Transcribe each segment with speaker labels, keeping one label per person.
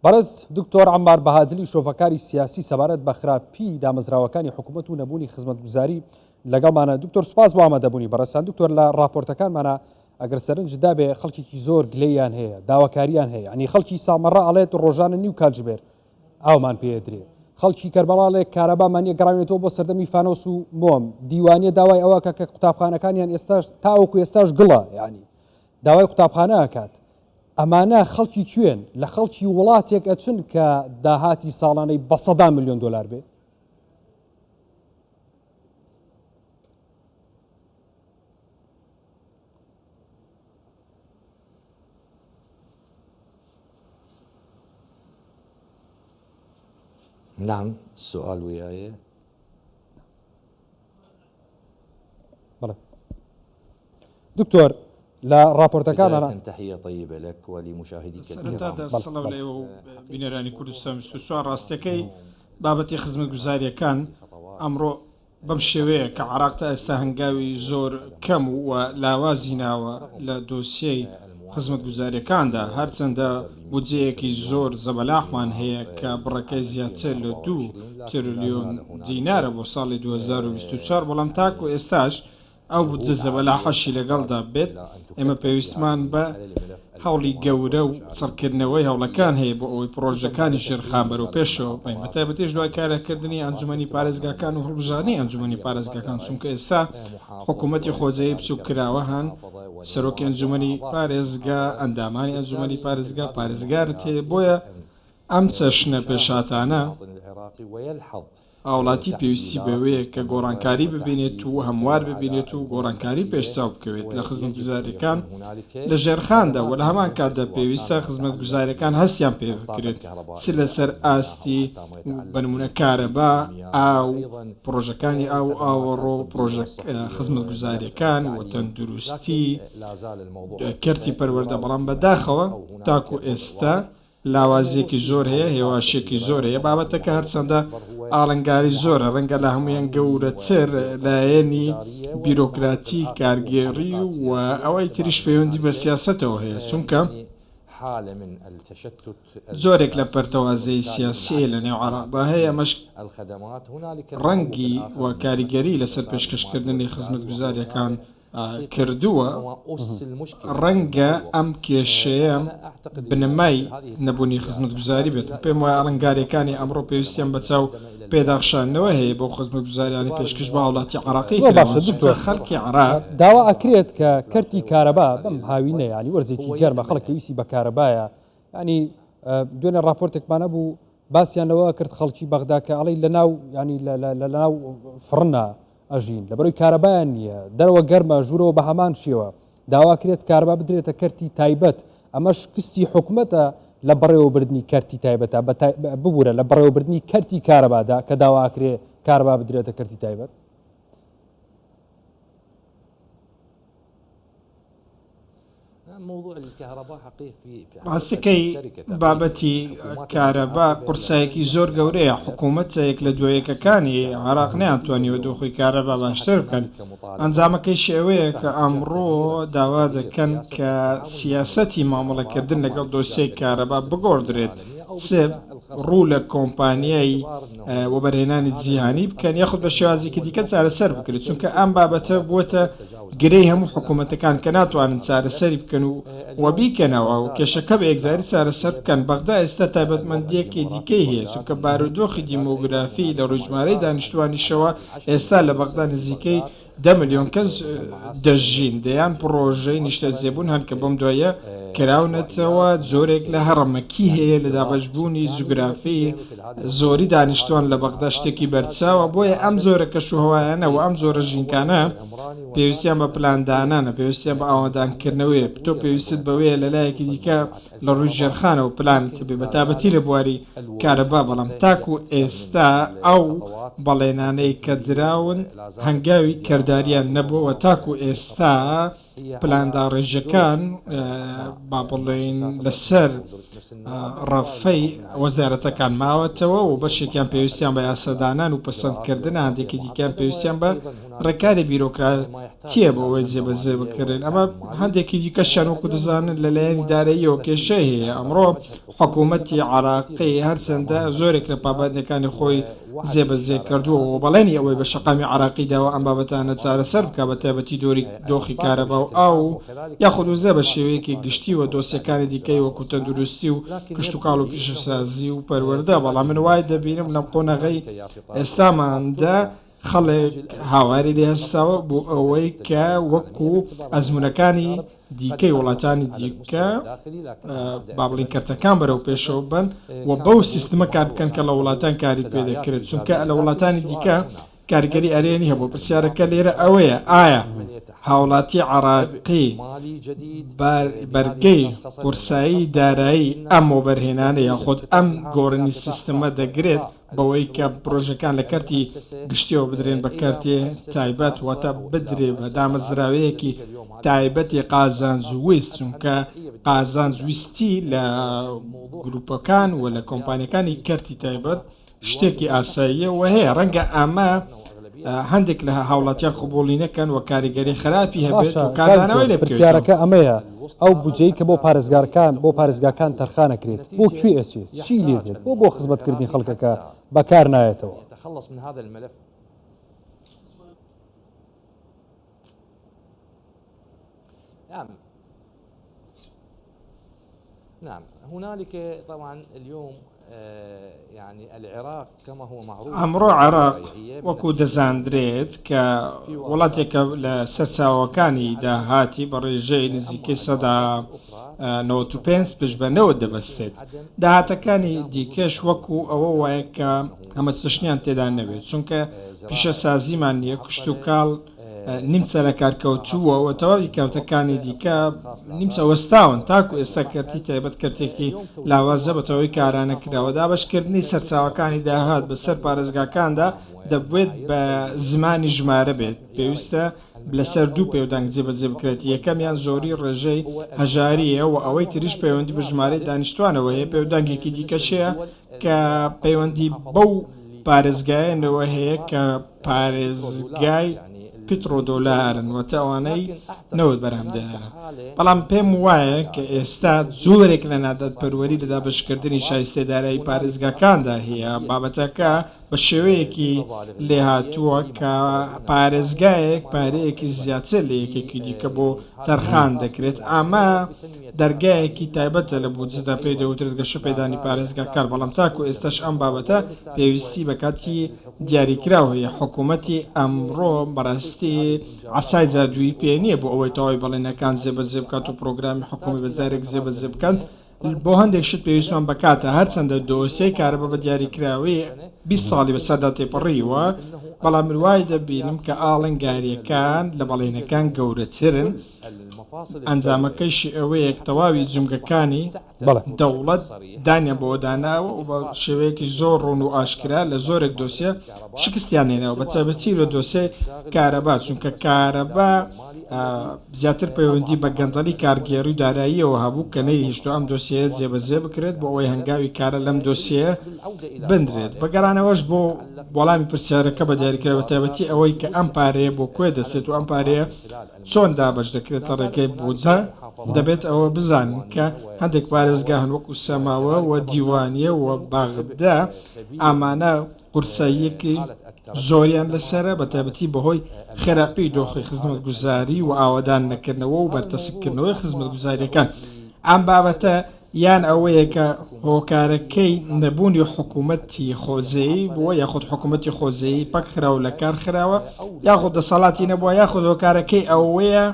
Speaker 1: بەڕێز دکتۆر عەمار بەهادلی شۆفەکاری سیاسی سەبارەت بە خراپی دامەزراوەکانی حکوومەت و نەبوونی خزمەتگوزاری لەگەڵمانە. دکتۆر سوپاس بۆ ئامادەبوونی. بەڕێستان دکتۆر لە راپۆرتەکانمانە ئەگەر سەرنج دابێ خەڵکێکی زۆر گلەییان هەیە، داواکاریان هەیە، ینی خەڵکی سامەڕە ئەڵێت ڕۆژانە نیو کاتژمێر ئاومان پێدرێ، خەڵکی کەربەڵاڵێک کارەبامانیە گەڕاوێتەوە بۆ سەردەمی فانۆس و مۆم، دیوانیە داوای ئەوەکە کە قوتابخانەکانیان ئێستاش تاوەکو ئێستاش گڵە، ینی داوای قوتابخانە ئەکات. ئەمانە خەڵکی کوێن؟ لە خەڵکی وڵاتێک ئەچن کە داهاتی ساڵانەی بە 100 ملیۆن دلار بێ؟
Speaker 2: نعم السؤال وياي.
Speaker 1: بلى دكتور لا راپۆرتەکان أنا
Speaker 2: تحية طيبة لك ولمشاهديك
Speaker 3: الكرام. السلام عليكم بینەرانی کوردستان سوار ڕاستەکەی بابەتی خزمەتگوزاریەکان ئەمڕۆ بەم شێوەیە کە عێراق تا ئێستا هەنگاوی زۆر کەم و لاوازی ناوە لە دۆسیەی خزمەتگوزاریەکاندا، هەرچەندە بودجەیەکی زۆر زەبەلاحمان هەیە کە بڕەکەی زیاتر لە 2 تریلیۆن دینارە بۆ ساڵی 2024، بەڵام تاکو ئێستاش ئەو بودجە زەبەلاحەشی لەگەڵدا بێت. ئێمە پێویستمان بە هەوڵی گەورە و سەرکردنەوەی هەوڵەکان هەیە بۆ ئەوەی پرۆژەکانی ژێرخان بەرەو پێشەوە بین، بەتایبەتیش دوای کارەکردنی ئەنجومەنی پارێزگاکان و هەڵبژارنی ئەنجومەنی پارێزگاکان، چونکە ئێستا حکوومەتی خۆزایی بچووک کراوە هەن سەرۆکی ئەنجومەنی پارێزگا، ئەندامانی ئەنجومەنی پارێزگا، پارێزگارت هەیە. بۆیە ئەم چەشنە پێشاتانە ئاوڵاتی پێویستی بەوەیە کە گۆڕانکاری ببینێت و هەموار ببینێت و گۆڕانکاری پێشچاو بکەوێت لە خزمەتگوزاریەکان لە ژێرخاندا، و لە هەمان کاتدا پێویستە خزمەتگوزاریەکان هەستیان پێ بکرێت چ لەسەر ئاستی بەنمونە کارەبا، ئاو، پرۆژەکانی ئاو ئاوەڕۆ، پرۆژە خزمەتگوزاریەکان و تەندروستی، کەرتی پەروەردە. بەڵام بەداخەوە تاکو ئێستا لاوازیەکی زۆر هەیە، هێواشێکی زۆر هەیە. بابەتەکە هەرچەندە ئاڵنگاری زۆرە، ڕەنگە لە هەمویان گەورەتر لایەنی بیرۆکراتی، کارگێڕی و ئەوەی تریش پەیوەندی بە سیاسەتەوە هەیە، چونکە زۆرێک لە پەرتەوازەی سیاسی لە نێو عێراقدا هەیە. ئەمەش ڕەنگی و کاریگەری لەسەر پێشکەشکردنی خزمەتگوزاریەکان کردووە. ڕەنگە ئەم کێشەیە بنەمای نەبوونی خزمەتگوزاری بێت. پێم وایە ئاڵنگاریەکانی ئەمڕۆ پێویستیان بەچاو پێداخشانەوە هەیە بۆ خزمەتگوزاریانی پێشکەش بە وڵاتی عێراقی خەڵکی عێراق
Speaker 1: داوا ئەکرێت کە کەرتی کارەبا بەم هاوینە، ینی وەرزێکی گەرمە، خەڵک پێویستی بە کارەبایە. ینی دوێنێ راپۆرتێکمانە بوو باسییانەوە کرد خەڵکی بەغدا کە ئەڵی لەناو ینی لە ناو فڕنە ئەژین لەبەرەوەی کارەبایان نییە، دەرەوە گەرمە، ژوورەوە بە هەمان شێوە. داواکرێت کارەبا بدرێتە کەرتی تایبەت. ئەمەش کستی حکوومەتە لە بەڕێوەبردننی کەرتی تایبەتە ببوورە لە بەڕێوەبردننی کەرتی کارەبادا کە داواکرێ کارەبا بدرێتە کەرتی تایبەت.
Speaker 3: ڕاستەکەی بابەتی کارەبا قورسایەکی زۆر گەورەیە. حکوومەتێک لە دوایەکەکانی عێراق نەیانتوانیوە دۆخی کارەبا باشتر بکەن. ئەنجامەکەی شێوەیە کە ئەمڕۆ داوا دەکەن کە سیاسەتی مامەڵەکردن لەگەڵ دۆسیەی کارەبا بگۆڕدرێت، ڕوو لە کۆمپانیای وەبەرهێنانی جیهانی بکەن، یاخود بە شێوازێکی دیکە چارەسەر بکرێت، چونکە ئەم بابەتە بووەتە گرەی هەموو حکوومەتەکان کە ناتوانن چارەسەری بکەن و بیکەنەوە و کێشەکە بە یەکزاری چارەسەر بکەن. بەغدا ئێستا تایبەتمەندیەکی دیکەی هەیە، چونکە بارودۆخی دیمۆگرافی لە ڕۆژمارەی دانیشتوانیشەوە ئێستا لە بەغدا نزیکەی 10 ملیۆن کەس دەژین، دەیان پرۆژەی نیشتە جێبوون هەن کە بەم دوایە کراونەتەوە. زۆرێک لە هەڕەمەکی هەیە لە دابەشبوونی جوگرافی، زۆری دانیشتوان لە بەغدا شتێکی بەرچاوە. بۆیە ئەم زۆرە کەشوهەوایانە و ئەم زۆرە ژینکانە پێویستیان بە پلاندانانە، پێویستیان بە ئاوادانکردنەوەیە. تۆ پێویستت بەوەیە لە لایەکی دیکە لە ڕووی ژێرخانەوە پلانت بێ بە تابەتی لە بواری کارەبا. بەڵام تاکو ئێستا ئەو بەڵێنانەی کە دراون هەنگاوی کەرداریان نەبووە، تاکو ئێستا پلاندا ڕێژەکان با بڵێن لەسەر ڕەفەی وەزارەتەکان ماوەتەوە و بەشێکیان پێویستیان بە یاسادانان و پەسەندکردن هەندێکی دیکەیان پێویستیان بە ڕێکاری بیرۆکراتیە بۆ ئەوەی جێبەجێ بکردن ئەمە هەندێکی دیکەشیان وەکو دەزانن لەلایەنی داراییەوە کێشە هەیە ئەمڕۆ حکوومەتی عراقی هەرچەندە زۆرێک لە پابندەکانی خۆی جێبەجێ کردووە و بەڵێنی ئەوەی بە شەقامی عراقیداوە ئەم بابەتانە چارەسەر بکە بە تایبەتی دۆخی کارەبا و ئاو یاخود وزە بە شێوەیەکی گشتی و دۆسیەکانی دیکەی وەکو تەندروستی و کشت و کاڵ و پیشەسازی و پەروەردە بەڵام من وای دەبینم لەم قۆنەغەی ئێستاماندا خەڵێک هاواری لێ هەستاوە بۆ ئەوەی کە وەکو ئەزمونونەکانی دیکەی وڵاتانی دیکە با بڵین کەرتەکان بەرەو پێشەوە بن و بەو سیستمە کار بکەن کە لە وڵاتان کاری پێ دەکرێت چونکە لە وڵاتانی دیکە کارگەری ئەرێنی هەبوو پرسیارەکە لێرە ئەوەیە ئایا هاوڵاتی عراقی بەرگەی قورسایی دارایی ئەم وەبەرهێنانە یاخۆت ئەم گۆڕنی سیستمە دەگرێت بەوەی کە پرۆژەکان لە کەرتی گشتیەوە بدرێن بە کەرتێ تایبەت واتە بدرێ بە دامەزراوەیەکی تایبەتی قازانجویست چونکە قازانجویستی لە گروپەکان و لە کۆمپانیەکانی کەرتی تایبەت شتێکی ئاساییە و هەیە ڕەنگە ئەمە هەندێک لە هاوڵاتیان قبوڵی نەکەن و کاریگەری خراپی هەبێت و کاردانەوەی لێ
Speaker 1: پرسیارەکە ئەمەیە ئەو بجەی کە بۆ پارێزگاکان تەرخانەکرێت بۆ کوێ ئەچێت چی لێ دێت بۆ خزمەتکردنی خەڵکەکە بەکار نایێتەوە
Speaker 2: نعم هنالك طبعا اليوم يعني العراق كما هو معروف
Speaker 3: ئەمڕۆ عێراق وەکو دەزاندرێت کە وڵاتێکە لە سەرچاوەکانی داهاتی بە ڕێژەی نزیکەی سەدا 95 پشبەنەوە دەبەستێت داهاتەکانی دیکەش وەکو ئەوە وایە کە هەمە تشتیان تێدا نەبێت چونکە پیشەسازیمان نییە کشت و کاڵ نیمچە لە کارکەوتووە و تەواوی کارتەکانی دیکە نیمچە وەستاون تاکو ئێستا کەرتی تایبەت کەرتێکی لاوازە بەتەوەی کارانە کراوە دابشکردنی سەرچاوەکانی داهات بەسەر پارێزگاکاندا دەبێت بە زمانی ژمارە بێت پێویستە لەسەر دوو پێودانگ جێبەجێ بکرێت یەکەمیان زۆری ڕێژەی هەژاریە و ئەوەی تریش پەیوەندی بە ژمارەی دانیشتوانەوە هەیە پێودانگێکی دیکەشەیە کە پەیوەندی بەو پارێزگایەنەوە هەیە کە پارێزگای پیترۆدۆلارن و تاوانەی نەوت بەرامدەیە بەڵام پێم وایە کە ئێستا زۆرێک لە نادات پەروەری لە دابشکردنی شایستێدارایی پارێزگاکاندا هەیە بابەتەکە بە شێوەیەکی لێهاتووە کە پارێزگایەک پارەیەکی زیاتر لە یەکێکی دیکە بۆ تەرخان دەکرێت ئەمە دەرگایەکی تایبەتە لە بودجەدا پێی دەوترێت گەشە پێدانی پارێزگاکار بەڵام تاکو ئێستاش ئەم بابەتە پێویستی بە کاتی دیاریکراوە هەیە حکوومەتی ئەمڕۆ بەڕاستی عسای زادووی پێ نییە بۆ ئەوەی تەواوی بەڵێنەکان جێبەجێ بکات و پرۆگرامی حکومی بەزارێک جێبەجێ بکەن بۆ هەندێک شت پێویستمان بکاتە هەرچەندە دۆسەی کارەبە بە دیاریکراوی 20 ساڵی بەسەردا تێپەڕیوە بەڵام وای دەبینم کە ئاڵنگاریەکان لە بەڵێنەکان گەورەترن ئەنجامەکەیشی ئەوەیەک تەواوی جونگەکانی دەوڵەت دانیان بۆ داناوە و بە شێوەیەکی زۆر ڕوون و ئاشکرا لە زۆرێک دۆسیە شکستیان هێنەوە بە تایبەتی لە دۆسێ کارەبا چونکە کارەبا زیاتر پەیوەندی بە گەندەڵی کارگێڕی داراییەوە هەبوو کە نەیهێشتووە ئەم دۆسیە جێبەجێ بکرێت بۆ ئەوەی هەنگاوی کارە لەم دۆسیە بندرێت بەگەڕانەوەش بۆ وەڵامی پرسیارەکە بە دیاریکرا بە تایبەتی ئەوەی کە ئەم پارەیە بۆ کوێ دەسێت و ئەم پارەیە چۆن دابەش دەکرێتە ڕێگەی بودجە دەبێت ئەوە بزانن کە هەندێک پارێزگاهن وەکو سەماوە و دیوانیە و باغدا ئامانە قورساییەکی زۆریان لەسرە بە تایبەتی بەهۆی خراپی دۆخی خزمەتگوزاری و ئاوادان نەکردنەوە و بەرتەسکردنەوەی خزمەتگوزاریەکان ئەم بابەتە یان ئەوەیە کە هۆکارەکەی نەبوونی حکوومەتی خۆزایی بووە یاخود حکوومەتی خۆزایی پەک خراوە لە کار خراوە یاخود دەسەڵاتی نەبووە یاخود هۆکارەکەی ئەوەیە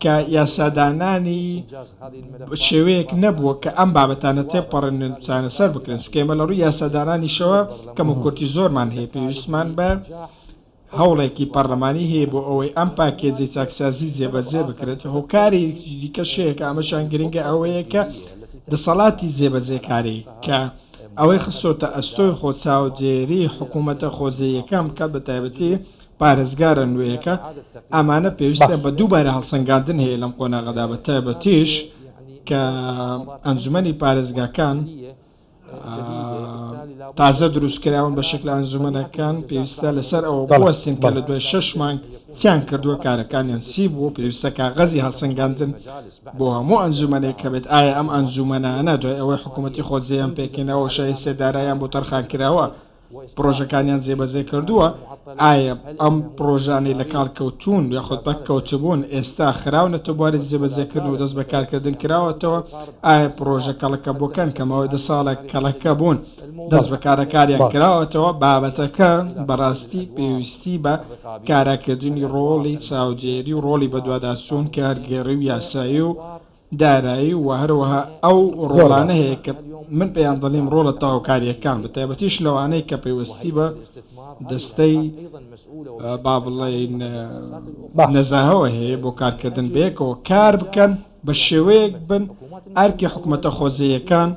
Speaker 3: کە یاسادانانی شێوەیەک نەبووە کە ئەم بابەتانە تێپەڕن چانەسەر بکرێن چکەمە لە ڕووی یاسادانانیشەوە کەم و کورتی زۆرمان هەیە پێویستمان بە هەوڵێکی پەرلەمانی هەیە بۆ ئەوەی ئەم پاکێجی چاکسازی جێبەجێ بکرێت هۆکاری دیکە شەیەکە ئەمەشان گرنگە ئەوەیە کە دەسەڵاتی جێبەجێکاری کە ئەوەی خستۆتە ئەستۆی خۆ چاودێری حکوومەتە خۆزیەکان بکات بە تایبەتی پارێزگارە نوێیەکە ئەمانە پێویستە بە دووبارە هەڵسەنگاندن هەیە لەم قۆناغەدا بە تایبەتیش کە ئەنجومەنی پارێزگاکان تازە دروستکراون بە شکل ئەنجومەنەکان پێویستە لەسەر ئەوە بوەستین کە لە دوای 6 مانگ چیان کردووە کارەکانیان سی بوو پێویستە کاغەزی هەڵسەنگاندن بۆ هەموو ئەنجومەنێک کە بێت ئایا ئەم ئەنجومەنانە دوای ئەوەی حکوومەتی خۆجێیان پێکەنەوە شای سێدارایان بۆ تەرخان کراوە پرۆژەکانیان جێبەجێ کردووە ئایا ئەم پرۆژانەی لە کارکەوتون یاخود بە کەوتبوون ئێستا خراونەتە بواری جێبەجێکردن و دەست بە کارکردن کراوەتەوە ئایا پرۆژە کەڵەکە بۆکەن کەمەوەی 10 ساڵە کەڵەکە بوون دەست بە کارەکاریان کراوەتەوە بابەتەکە بەڕاستی پێویستی بە کاراکردنی ڕۆڵی چاودێری و ڕۆڵی بەدواداچوون کارگێڕی و یاسایی و دارایی و هەروەها ئەو ڕۆڵانە هەیە کە من پێیان دەڵێم ڕۆڵە تاوکاریەکان بە تایبەتیش لەوانەی کە پێویستی بە دەستەی با بڵێن نەزاهەوە هەیە بۆ کارکردن بەیەکەوە کار بکەن بە شێوەیەک بن ئەرکی حکوومەتە خۆزیەکان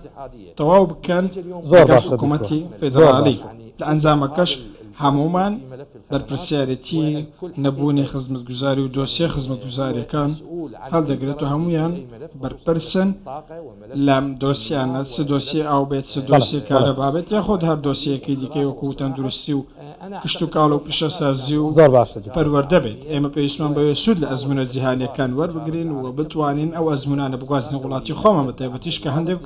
Speaker 3: تەواو بکەن
Speaker 1: زۆر باش
Speaker 3: حکوومەتی فێدراڵی لە ئەنجامەکەش هەمومان بەرپرسیارەتی نەبوونی خزمەتگوزاری و دۆسیە خزمەتگوزاریەکان هەڵدەگرێت و هەمویان بەرپرسن لەم دۆسیانە چ دۆسی ئاو بێت چ دۆسی کارە بابێت یاخۆت هەر دۆسیەکەی دیکەی وەکو تەندروستی و کشت و کاڵ و پیشەسازی و
Speaker 1: زۆر باش
Speaker 3: پەروەردە بێت ئێمە پێویستمان بەوێ سوود لە ئەزمونە جیهانیەکان وەربگرین و بتوانین ئەو ئەزمونانە بگوازنی وڵاتی خۆمان بە تایبەتیش کە هەندێک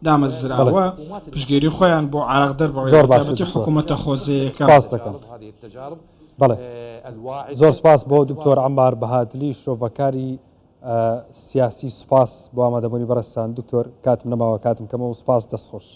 Speaker 3: دامەزراوە پشتگیری خۆیان بۆ عراق دەربڕێتی حکوومەتە خۆزیەکە
Speaker 1: سپاس دەکەم بەڵێ زۆر سپاس بۆ دکتۆر عەمار بەهادلی شۆڤەکاری سیاسی سپاس بۆ ئامادەبوونی بەڕێستان دکتۆر کاتم نەماوە کاتم کەمەوە سپاس دەستخۆش